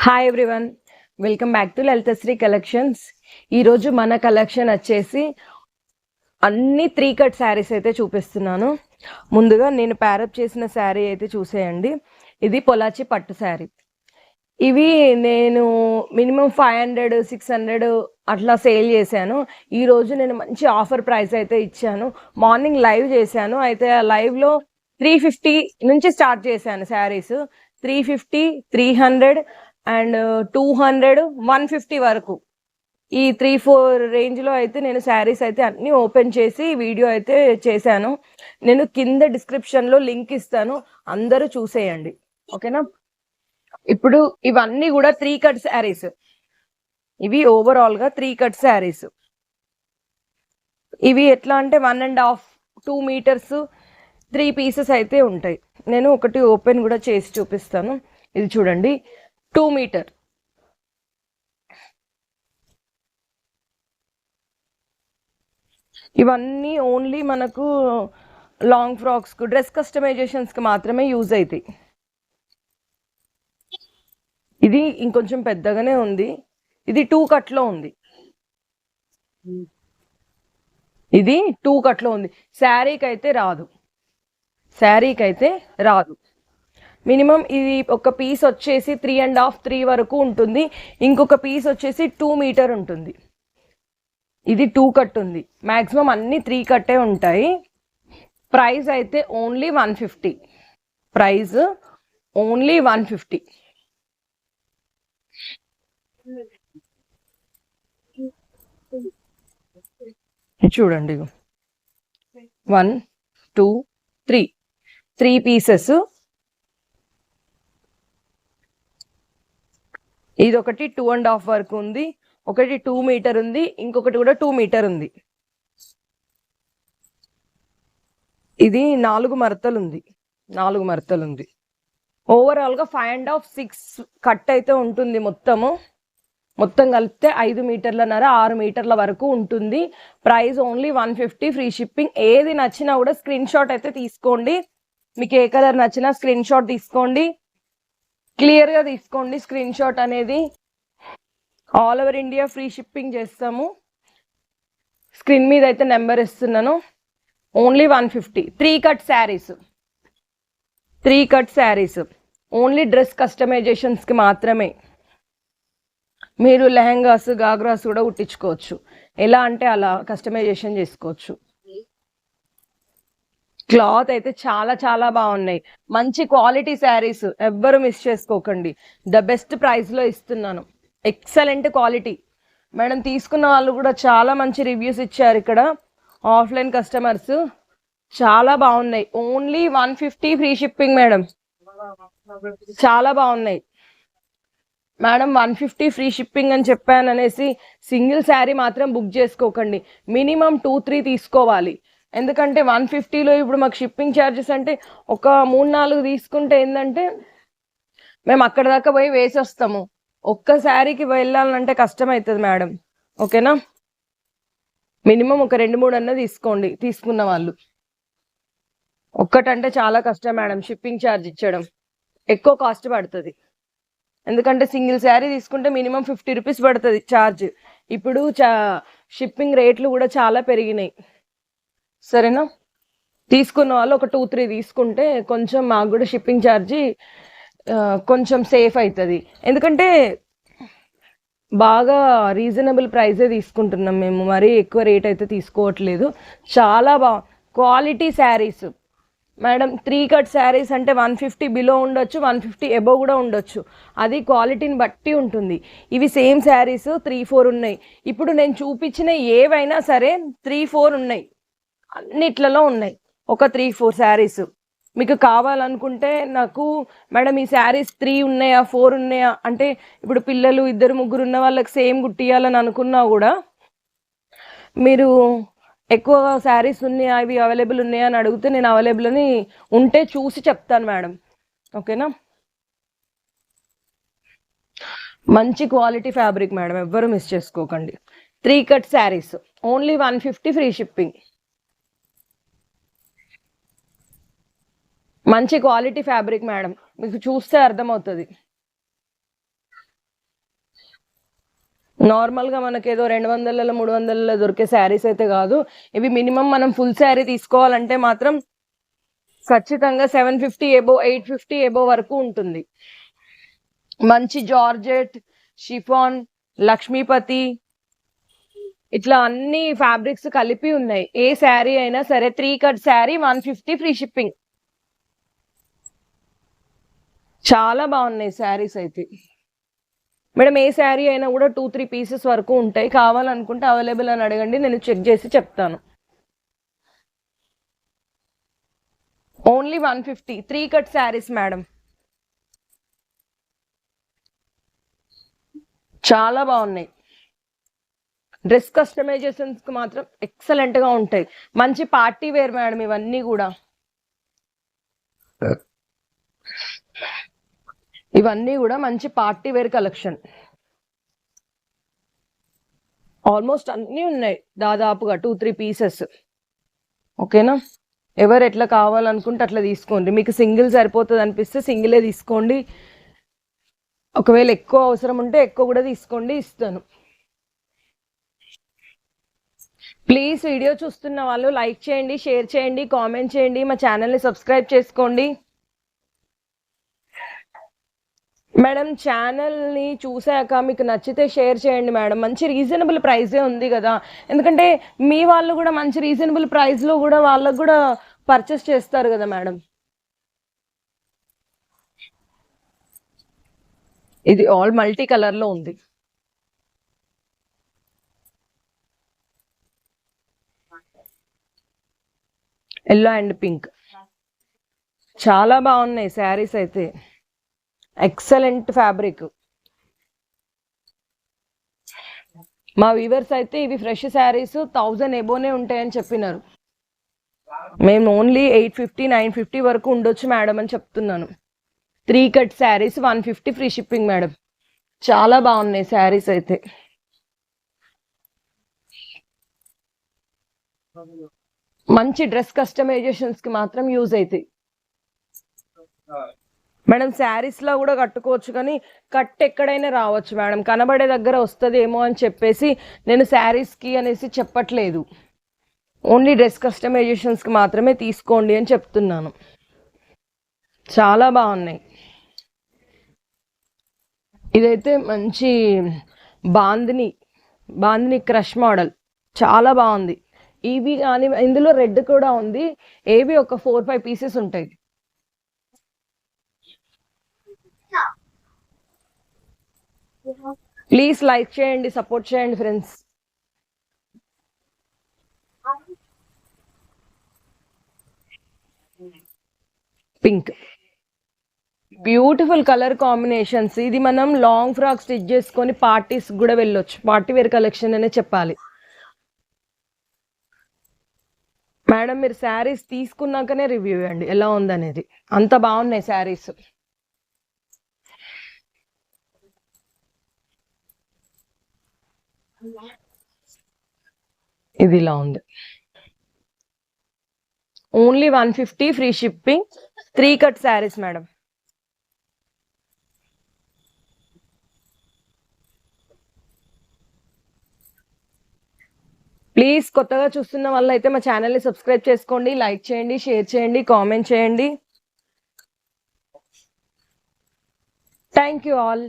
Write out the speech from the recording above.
Hi everyone, welcome back to Lalithasri collections. ఈరోజు మన collection వచ్చేసి అన్ని 3 కట్ శారీస్ అయితే చూపిస్తున్నాను. ముందుగా నేను ప్యారప్ చేసిన శారీ అయితే చూసేయండి. ఇది పొలాచి పట్టు శారీ. ఇవి నేను మినిమం 500, 600 అట్లా సేల్ చేశాను. ఈరోజు నేను మంచి ఆఫర్ ప్రైస్ అయితే ఇచ్చాను. మార్నింగ్ లైవ్ చేశాను. అయితే ఆ లైవ్లో 350 నుంచి స్టార్ట్ చేశాను శారీస్. 350, 300 అండ్ 200, 150 వరకు ఈ 3-4 రేంజ్లో అయితే నేను శారీస్ అయితే అన్నీ ఓపెన్ చేసి వీడియో అయితే చేశాను. నేను కింద డిస్క్రిప్షన్లో లింక్ ఇస్తాను, అందరూ చూసేయండి, ఓకేనా. ఇప్పుడు ఇవన్నీ కూడా 3 కట్ శారీస్. ఇవి ఓవరాల్గా 3 కట్ శారీస్. ఇవి ఎట్లా అంటే 1.5, 2 మీటర్స్ 3 పీసెస్ అయితే ఉంటాయి. నేను ఒకటి ఓపెన్ కూడా చేసి చూపిస్తాను. ఇది చూడండి, 2 మీటర్. ఇవన్నీ ఓన్లీ మనకు లాంగ్ ఫ్రాక్స్కు, డ్రెస్ కస్టమైజేషన్స్కి మాత్రమే యూజ్ అవుతాయి. ఇది ఇంకొంచెం పెద్దగానే ఉంది. ఇది 2 కట్లో ఉంది. ఇది 2 కట్లో ఉంది. శారీకి అయితే రాదు. శారీకి అయితే రాదు. మినిమం ఇది ఒక పీస్ వచ్చేసి 3.5, 3 వరకు ఉంటుంది. ఇంకొక పీస్ వచ్చేసి 2 మీటర్ ఉంటుంది. ఇది 2 కట్ ఉంది. మ్యాక్సిమం అన్ని 3 కట్టే ఉంటాయి. ప్రైస్ అయితే ఓన్లీ 150. Price only 150. చూడండి, 1, 2, 3 పీసెస్. ఇది ఒకటి 2.5 వరకు ఉంది, ఒకటి 2 మీటర్ ఉంది, ఇంకొకటి కూడా 2 మీటర్ ఉంది. ఇది 4 మడతలు ఉంది. 4 మడతలు ఉంది. ఓవరాల్గా 5.5, 6 కట్ అయితే ఉంటుంది. మొత్తం కలిపితే 5 మీటర్లన్నర, 6 మీటర్ల వరకు ఉంటుంది. Price only 150, free shipping. ఏది నచ్చినా కూడా స్క్రీన్ షాట్ అయితే తీసుకోండి. మీకు ఏ కలర్ నచ్చినా స్క్రీన్ షాట్ తీసుకోండి, క్లియర్గా తీసుకోండి స్క్రీన్ షాట్ అనేది. All over India free shipping చేస్తాము. స్క్రీన్ మీద అయితే నెంబర్ ఇస్తున్నాను. Only 150. 3 cut saris. 3 cut saris only dress కస్టమైజేషన్స్కి మాత్రమే. మీరు లెహంగాస్, గాగ్రాస్ కూడా కుట్టించుకోవచ్చు. ఎలా అంటే అలా కస్టమైజేషన్ చేసుకోవచ్చు. క్లాత్ అయితే చాలా చాలా బాగున్నాయి. మంచి క్వాలిటీ శారీస్, ఎవ్వరు మిస్ చేసుకోకండి. ద బెస్ట్ ప్రైస్లో ఇస్తున్నాను. Excellent quality. మేడం తీసుకున్న వాళ్ళు కూడా చాలా మంచి రివ్యూస్ ఇచ్చారు. ఇక్కడ ఆఫ్లైన్ కస్టమర్స్ చాలా బాగున్నాయి. Only 150 free shipping madam. చాలా బాగున్నాయి మేడం. 150 ఫ్రీ షిప్పింగ్ అని చెప్పాను అనేసి సింగిల్ శారీ మాత్రం బుక్ చేసుకోకండి. మినిమం 2-3 తీసుకోవాలి. ఎందుకంటే 150లో ఇప్పుడు మాకు షిప్పింగ్ ఛార్జెస్ అంటే ఒక 3-4 తీసుకుంటే ఏంటంటే మేము అక్కడ దాకా పోయి వేసి వస్తాము. ఒక్క శారీకి వెళ్ళాలంటే కష్టం అవుతుంది మేడం, ఓకేనా. మినిమం ఒక 2-3 అన్న తీసుకోండి తీసుకున్న వాళ్ళు. ఒక్కటంటే చాలా కష్టం మేడం, షిప్పింగ్ ఛార్జ్ ఇచ్చడం ఎక్కువ కాస్ట్ పడుతుంది. ఎందుకంటే సింగిల్ శారీ తీసుకుంటే మినిమం 50 రూపీస్ పడుతుంది ఛార్జ్. ఇప్పుడు షిప్పింగ్ రేట్లు కూడా చాలా పెరిగినాయి, సరేనా. తీసుకున్న వాళ్ళు ఒక 2-3 తీసుకుంటే కొంచెం మాకు కూడా షిప్పింగ్ ఛార్జీ కొంచెం సేఫ్ అవుతుంది. ఎందుకంటే బాగా రీజనబుల్ ప్రైజే తీసుకుంటున్నాం మేము, మరీ ఎక్కువ రేట్ అయితే తీసుకోవట్లేదు. చాలా quality saris madam. 3 cut saris అంటే 150 బిలో ఉండొచ్చు, 150 ఎబో కూడా ఉండొచ్చు. అది క్వాలిటీని బట్టి ఉంటుంది. ఇవి సేమ్ శారీస్ 3-4 ఉన్నాయి. ఇప్పుడు నేను చూపించిన ఏవైనా సరే 3-4 ఉన్నాయి, అన్నిట్లలో ఉన్నాయి. ఒక 3-4 శారీస్ మీకు కావాలనుకుంటే నాకు మేడం ఈ శారీస్ 3 ఉన్నాయా, 4 ఉన్నాయా అంటే ఇప్పుడు పిల్లలు 2-3 ఉన్న వాళ్ళకి సేమ్ కుట్టియాలని అనుకున్నా కూడా మీరు ఎక్కువ శారీస్ ఉన్నాయా, ఇవి అవైలబుల్ ఉన్నాయా అని అడిగితే నేను అవైలబుల్ అని ఉంటే చూసి చెప్తాను మేడం, ఓకేనా. మంచి క్వాలిటీ ఫ్యాబ్రిక్ మేడం, ఎవ్వరు మిస్ చేసుకోకండి. 3 cut saris only 150 free shipping. మంచి క్వాలిటీ ఫ్యాబ్రిక్ మేడం, మీకు చూస్తే అర్థమవుతుంది. నార్మల్గా మనకేదో 200లలో 300లలో దొరికే శారీస్ అయితే కాదు. ఇవి మినిమం మనం ఫుల్ శారీ తీసుకోవాలంటే మాత్రం ఖచ్చితంగా 750 ఎబో 850 ఎబో వరకు ఉంటుంది. మంచి జార్జెట్, షిఫాన్, లక్ష్మీపతి ఇట్లా అన్ని ఫ్యాబ్రిక్స్ కలిపి ఉన్నాయి. ఏ శారీ అయినా సరే 3 కట్ శారీ 150 ఫ్రీ షిప్పింగ్. చాలా బాగున్నాయి శారీస్ అయితే. మేడం ఏ శారీ అయినా కూడా 2-3 పీసెస్ వరకు ఉంటాయి. కావాలనుకుంటే అవైలబుల్ అని అడగండి, నేను చెక్ చేసి చెప్తాను. Only 150 3 cut saris madam. చాలా బాగున్నాయి. డ్రెస్ కస్టమైజేషన్స్ కి మాత్రం ఎక్సలెంట్ గా ఉంటాయి. మంచి పార్టీ వేర్ మేడం ఇవన్నీ కూడా. ఇవన్నీ కూడా మంచి పార్టీ వేర్ కలెక్షన్. ఆల్మోస్ట్ అన్నీ ఉన్నాయి దాదాపుగా 2-3 పీసెస్. ఓకేనా? ఎవరు ఎట్లా కావాలనుకుంటే అట్లా తీసుకోండి. మీకు సింగిల్ సరిపోతుంది అనిపిస్తే సింగిలే తీసుకోండి. ఒకవేళ ఎక్కువ అవసరం ఉంటే ఎక్కువ కూడా తీసుకోండి, ఇస్తాను. ప్లీజ్ వీడియో చూస్తున్న వాళ్ళు లైక్ చేయండి, షేర్ చేయండి, కామెంట్ చేయండి, మా ఛానల్ని సబ్స్క్రైబ్ చేసుకోండి. మేడం ఛానల్ని చూసాక మీకు నచ్చితే షేర్ చేయండి మేడం. మంచి రీజనబుల్ ప్రైజే ఉంది కదా, ఎందుకంటే మీ వాళ్ళు కూడా మంచి రీజనబుల్ ప్రైస్లో కూడా వాళ్ళకు కూడా పర్చేస్ చేస్తారు కదా మేడం. ఇది ఆల్ మల్టీ కలర్లో ఉంది. ఎల్లో అండ్ పింక్ చాలా బాగున్నాయి శారీస్ అయితే. Excellent fabric. మా వీవర్స్ అయితే ఇవి ఫ్రెష్ శారీస్ 1000 ఎబోనే ఉంటాయని చెప్పినారు. మేము ఓన్లీ 850-950 వరకు ఉండొచ్చు మేడం అని చెప్తున్నాను. 3 cut saris 150 free shipping madam. చాలా బాగున్నాయి శారీస్ అయితే. మంచి డ్రెస్ కస్టమైజేషన్స్ కి మాత్రం యూజ్ అవుతాయి మేడం. శారీస్ లో కూడా కట్టుకోవచ్చు, కానీ కట్ ఎక్కడైనా రావచ్చు మేడం. కనబడే దగ్గర వస్తుంది ఏమో అని చెప్పేసి నేను శారీస్ కి అనేసి చెప్పట్లేదు. ఓన్లీ డ్రెస్ కస్టమైజేషన్స్ కి మాత్రమే తీసుకోండి అని చెప్తున్నాను. చాలా బాగున్నాయి. ఇదైతే మంచి బాందిని క్రష్ మోడల్, చాలా బాగుంది. ఇవి కానీ ఇందులో రెడ్ కూడా ఉంది. ఏవి ఒక 4-5 పీసెస్ ఉంటాయి. ప్లీజ్ లైక్ చేయండి, సపోర్ట్ చేయండి friends. Pink beautiful colour combinations. ఇది మనం లాంగ్ ఫ్రాక్ స్టిచ్ చేసుకొని పార్టీస్ కూడా వెళ్ళొచ్చు. పార్టీ వేర్ కలెక్షన్ అనే చెప్పాలి మేడం. మీరు శారీస్ తీసుకున్నాకనే రివ్యూ ఇవ్వండి ఎలా ఉందనేది. అంత బాగున్నాయి శారీస్. ఇది ఇలా ఉంది. Only 150 free shipping. 3 cut saris madam. Please కొత్తగా చూస్తున్న వాళ్ళు అయితే మా ఛానల్ని సబ్స్క్రైబ్ చేసుకోండి, లైక్ చేయండి, షేర్ చేయండి, కామెంట్ చేయండి. Thank you all.